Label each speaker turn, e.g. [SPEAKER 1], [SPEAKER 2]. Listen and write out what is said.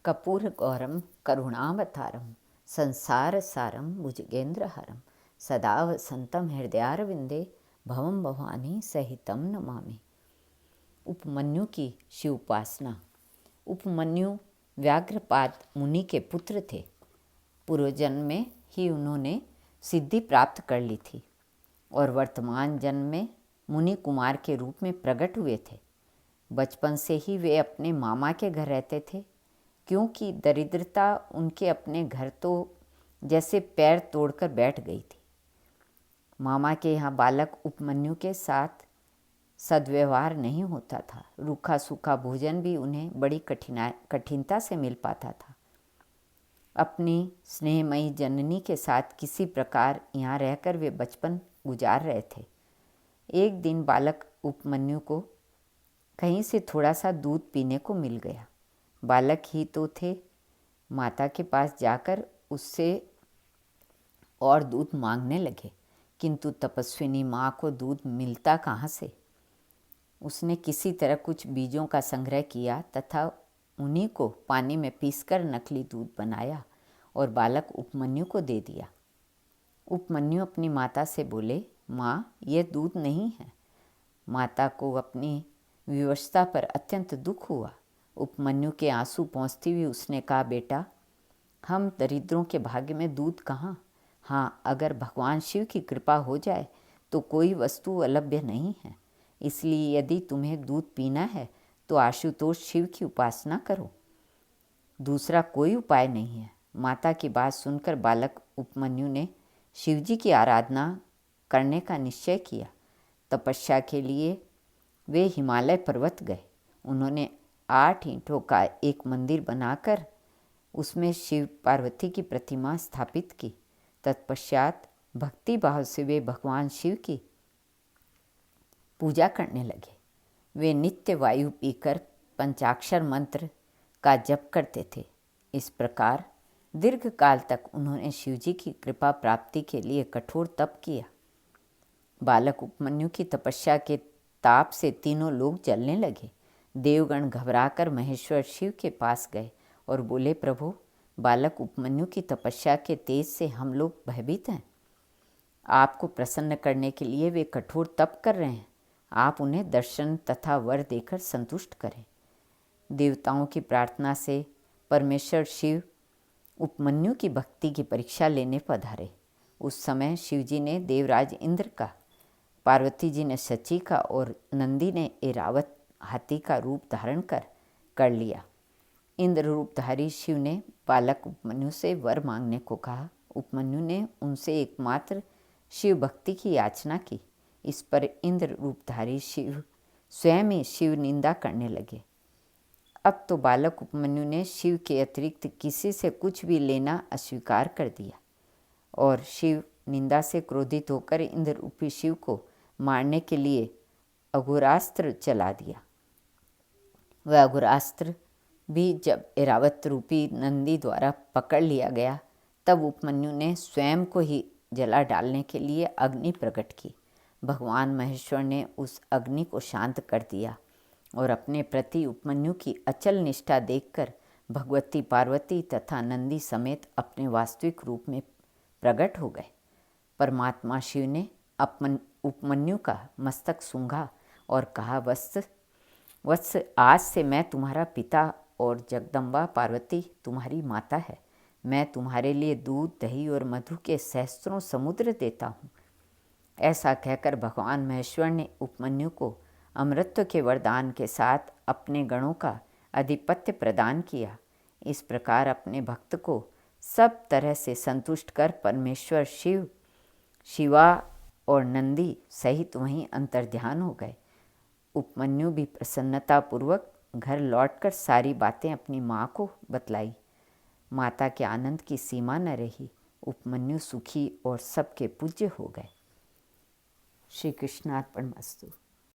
[SPEAKER 1] कर्पूरगौरं करुणावतारं संसारसारं भुजगेन्द्रहारं सदा वसन्तं हृदयारविन्दे भवं भवानी सहितं नमामि। उपमन्यु की शिव उपासना। उपमन्यु व्याघ्रपाद मुनि के पुत्र थे। पूर्व जन्म में ही उन्होंने सिद्धि प्राप्त कर ली थी और वर्तमान जन्म में मुनि कुमार के रूप में प्रकट हुए थे। बचपन से ही वे अपने मामा के घर रहते थे, क्योंकि दरिद्रता उनके अपने घर तो जैसे पैर तोड़कर बैठ गई थी। मामा के यहाँ बालक उपमन्यु के साथ सद्व्यवहार नहीं होता था। रूखा सूखा भोजन भी उन्हें बड़ी कठिनता से मिल पाता था। अपनी स्नेहमयी जननी के साथ किसी प्रकार यहाँ रहकर वे बचपन गुजार रहे थे। एक दिन बालक उपमन्यु को कहीं से थोड़ा सा दूध पीने को मिल गया। बालक ही तो थे। माता के पास जाकर उससे और दूध मांगने लगे, किंतु तपस्विनी माँ को दूध मिलता कहाँ से। उसने किसी तरह कुछ बीजों का संग्रह किया तथा उन्हीं को पानी में पीसकर नकली दूध बनाया और बालक उपमन्यु को दे दिया। उपमन्यु अपनी माता से बोले, माँ, ये दूध नहीं है। माता को अपनी विवशता पर अत्यंत दुख हुआ। उपमन्यु के आंसू पहुँचती हुई उसने कहा, बेटा, हम दरिद्रों के भाग्य में दूध कहाँ। हाँ, अगर भगवान शिव की कृपा हो जाए तो कोई वस्तु अलभ्य नहीं है। इसलिए यदि तुम्हें दूध पीना है तो आशुतोष शिव की उपासना करो, दूसरा कोई उपाय नहीं है। माता की बात सुनकर बालक उपमन्यु ने शिवजी की आराधना करने का निश्चय किया। तपस्या के लिए वे हिमालय पर्वत गए। उन्होंने 8 ईंटों का एक मंदिर बनाकर उसमें शिव पार्वती की प्रतिमा स्थापित की। तत्पश्चात भक्ति भाव से वे भगवान शिव की पूजा करने लगे। वे नित्य वायु पीकर पंचाक्षर मंत्र का जप करते थे। इस प्रकार दीर्घ काल तक उन्होंने शिवजी की कृपा प्राप्ति के लिए कठोर तप किया। बालक उपमन्यु की तपस्या के ताप से तीनों लोग जलने लगे। देवगण घबराकर महेश्वर शिव के पास गए और बोले, प्रभु, बालक उपमन्यु की तपस्या के तेज से हम लोग भयभीत हैं। आपको प्रसन्न करने के लिए वे कठोर तप कर रहे हैं। आप उन्हें दर्शन तथा वर देकर संतुष्ट करें। देवताओं की प्रार्थना से परमेश्वर शिव उपमन्यु की भक्ति की परीक्षा लेने पधारे। उस समय शिवजी ने देवराज इंद्र का, पार्वती जी ने शची का और नंदी ने ऐरावत हाथी का रूप धारण कर लिया। इंद्र रूपधारी शिव ने बालक उपमन्यु से वर मांगने को कहा। उपमन्यु ने उनसे एकमात्र शिव भक्ति की याचना की। इस पर इंद्र रूपधारी शिव स्वयं ही शिव निंदा करने लगे। अब तो बालक उपमन्यु ने शिव के अतिरिक्त किसी से कुछ भी लेना अस्वीकार कर दिया और शिव निंदा से क्रोधित होकर इंद्र रूपी शिव को मारने के लिए अघोरास्त्र चला दिया। वह अघोरास्त्र भी जब ऐरावत रूपी नंदी द्वारा पकड़ लिया गया, तब उपमन्यु ने स्वयं को ही जला डालने के लिए अग्नि प्रकट की। भगवान महेश्वर ने उस अग्नि को शांत कर दिया और अपने प्रति उपमन्यु की अचल निष्ठा देखकर भगवती पार्वती तथा नंदी समेत अपने वास्तविक रूप में प्रकट हो गए। परमात्मा शिव ने उपमन्यु का मस्तक सूंघा और कहा, वत्स, आज से मैं तुम्हारा पिता और जगदम्बा पार्वती तुम्हारी माता है। मैं तुम्हारे लिए दूध, दही और मधु के सहस्त्रों समुद्र देता हूँ। ऐसा कहकर भगवान महेश्वर ने उपमन्यु को अमृतत्व के वरदान के साथ अपने गणों का आधिपत्य प्रदान किया। इस प्रकार अपने भक्त को सब तरह से संतुष्ट कर परमेश्वर शिव, शिवा और नंदी सहित वहीं अंतर्ध्यान हो गए। उपमन्यु भी प्रसन्नतापूर्वक घर लौटकर सारी बातें अपनी माँ को बतलाई। माता के आनंद की सीमा न रही। उपमन्यु सुखी और सबके पूज्य हो गए। श्री कृष्णार्पणमस्तु।